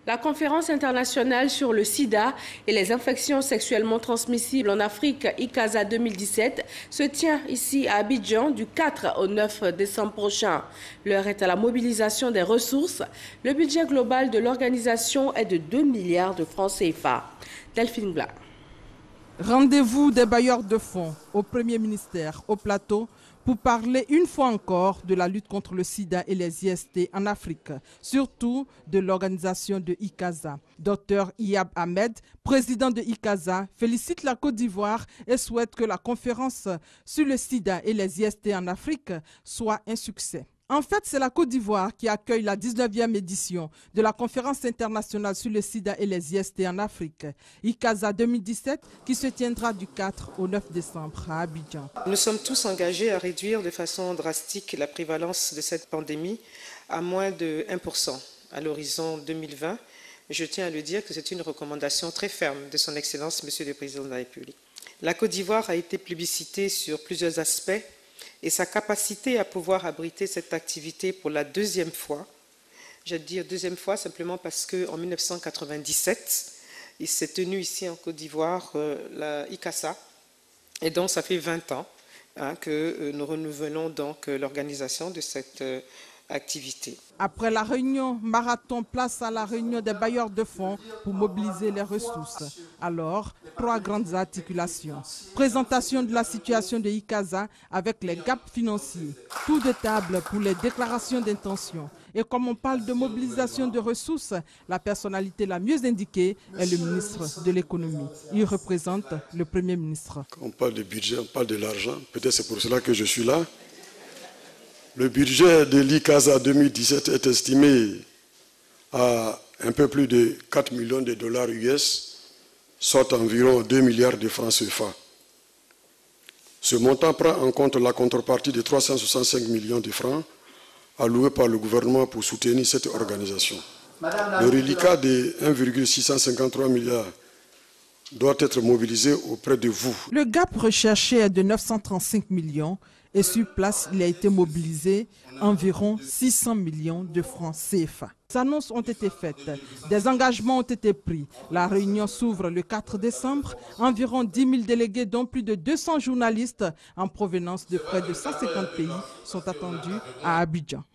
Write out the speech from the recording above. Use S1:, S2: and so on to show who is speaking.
S1: La conférence internationale sur le sida et les infections sexuellement transmissibles en Afrique, ICASA 2017, se tient ici à Abidjan du 4 au 9 décembre prochain. L'heure est à la mobilisation des ressources. Le budget global de l'organisation est de 2 milliards de francs CFA. Delphine Blanc.
S2: Rendez-vous des bailleurs de fonds au Premier ministère, au plateau, pour parler une fois encore de la lutte contre le sida et les IST en Afrique, surtout de l'organisation de ICASA. Dr Iyab Ahmed, président de ICASA, félicite la Côte d'Ivoire et souhaite que la conférence sur le sida et les IST en Afrique soit un succès. En fait, c'est la Côte d'Ivoire qui accueille la 19e édition de la conférence internationale sur le sida et les IST en Afrique, ICASA 2017, qui se tiendra du 4 au 9 décembre à Abidjan.
S3: Nous sommes tous engagés à réduire de façon drastique la prévalence de cette pandémie à moins de 1% à l'horizon 2020. Je tiens à le dire que c'est une recommandation très ferme de son Excellence, Monsieur le Président de la République. La Côte d'Ivoire a été plébiscitée sur plusieurs aspects, et sa capacité à pouvoir abriter cette activité pour la deuxième fois, je vais dire deuxième fois simplement parce qu'en 1997, il s'est tenu ici en Côte d'Ivoire la ICASA, et donc ça fait 20 ans que nous renouvelons donc l'organisation de cette activité.
S2: Après la réunion marathon, place à la réunion des bailleurs de fonds pour mobiliser les ressources. Alors, 3 grandes articulations. Présentation de la situation de ICASA avec les gaps financiers. Tour de table pour les déclarations d'intention. Et comme on parle de mobilisation de ressources, la personnalité la mieux indiquée est le ministre de l'économie. Il représente le Premier ministre.
S4: Quand on parle de budget, on parle de l'argent. Peut-être c'est pour cela que je suis là. Le budget de l'ICASA 2017 est estimé à un peu plus de 4 millions de dollars US, soit environ 2 milliards de francs CFA. Ce montant prend en compte la contrepartie de 365 millions de francs alloués par le gouvernement pour soutenir cette organisation. Le reliquat de 1,653 milliards doit être mobilisé auprès de vous.
S2: Le gap recherché est de 935 millions et sur place, il a été mobilisé environ 600 millions de francs CFA. Des annonces ont été faites, des engagements ont été pris. La réunion s'ouvre le 4 décembre. Environ 10 000 délégués, dont plus de 200 journalistes en provenance de près de 150 pays, sont attendus à Abidjan.